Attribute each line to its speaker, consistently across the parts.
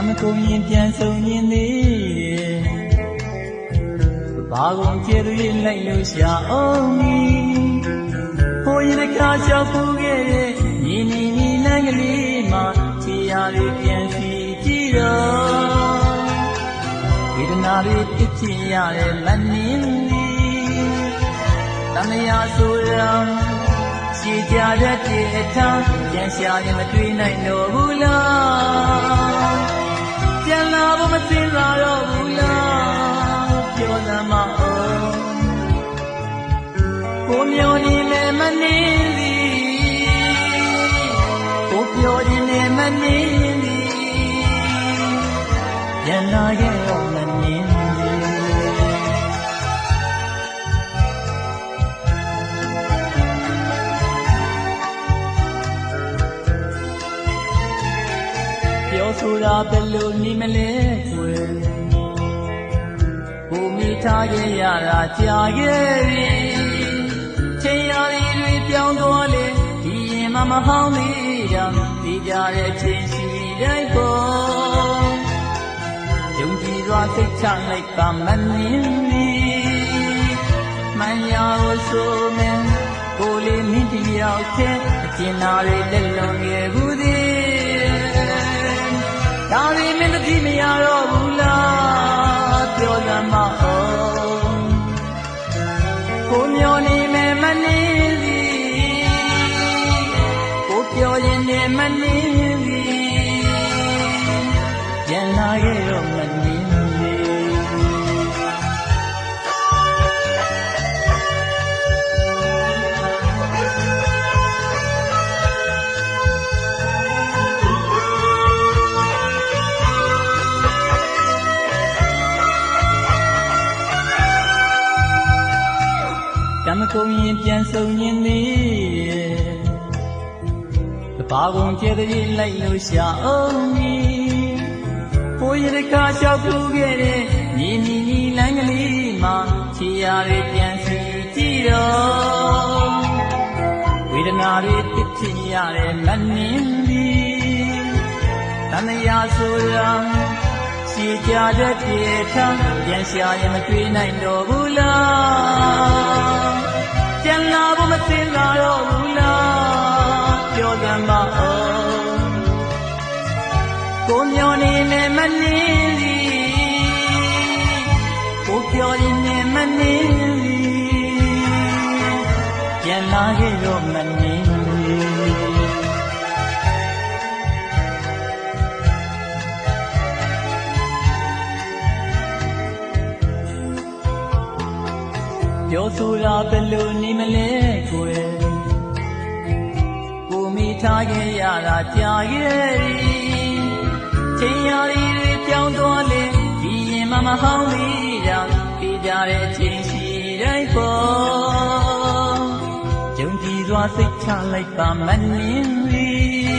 Speaker 1: မကုန်ရင်ပြန်ဆုံးရင်သေးဘာကုန်ကျေသူရင်လိုက်လို့ရှာအောင်မီဟိုရင်တစ်ခါလျှောက်ဖူးခဲ့တဲ့ညီညီညီလန်းကလေးမှာချီရလေးပြန်စီကြည့်တော့ဝေဒနာလေးတစ်ချင်ရတဲ့မနှင်းလေးတမယာဆိုရန်ရှိကြတဲ့အထောင်ပြန်ရှာရင်မတွေ့နိုင်တော့ဘူးလားပြန်လာဖို့မစင်လာတော့ဘူးလားပြောစမ်းမအောင်ကိုမျောနေလည်းမနေသည်ကိုပြောရင်လည်းမနေသည်ပြန်လာခဲ့တော့မနေပြောဆိုတာဘယ်လိုနေမလဲကွယ်ကိုမိထားခဲ့ရတာကြာခဲ့ပြီချိန်ရာတွေပြောင်းသွားလေဒီရင်မဟောင်းသေးတာသိကြတဲ့ချိန်စီတိုင်းပေါ်ယုံကြည်စွာစိတ်ချလိုက်ပါမနှင်းသည်မှန်ရကိုဆိုမယ်ကိုလေးမင်းတယောက်တည်းအကျဉ်းသားတွေလက်လွန်ခဲ့ဘူးသည်ဒါရီမင်းတတိမရတော့ဘူးလားပြောစမ်းမအောင်ကိုမျောနေမယ်မနေသည်ကိုပြောရင်လည်းမနေသည်ပြန်လာခဲ့တော့မနေမကုန်ရင်ပြန်ဆုံးရင်သေးဘာကုန်ကျေတည်းလိုက်လို့ရှာအောင်မီဟိုရတကားလျှောက်ဖူးခဲ့တဲ့ညီညီညီလန်းကလေးမှာချီရတွေပြန်စီကြည့်တော့ဝေဒနာတွေတစ်ချင်ရတဲ့မနှင်းသည်တမယာဆိုရန်ရှိကြတဲ့ပြေထမ်းပြန်ရှာရင်မတွေ့နိုင်တော့ဘူးလားပြန်လာဖို့မစင်လာတော့ဘူးလားပြောစမ်းမအောင်ကိုမျောနေလည်းမနေသည်ကိုပြောရင်လည်းမနေသည်ပြန်လာခဲ့တော့မနေပြောဆိုတာဘယ်လိုနေမလဲကွယ်ကိုမိထားခဲ့ရတာကြာခဲ့ပြီချိန်ရာတွေပြောင်းသွားလေဒီရင်မဟောင်းသေးတာသိကြတဲ့ချိန်စီတိုင်းပေါ်ယုံကြည်စွာစိတ်ချလိုက်ပါမနှင်းသည်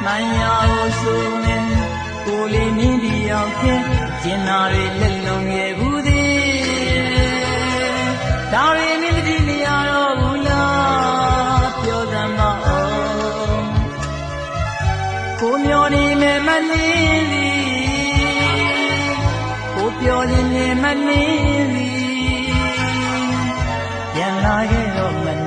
Speaker 1: မှန်ရကိုဆိုနေကိုလေးမင်းတယောက်တည်းကျင်နာတွေလက်လွန်ခဲ့ဘူးဒါရီမင်းတတိမရတော့ဘူးလားပြောစမ်းမအောင်ကိုမျောနေမယ်မနေသည်ကိုပြောရင်လည်းမနေသည်ပြန်လာခဲ့တော့မ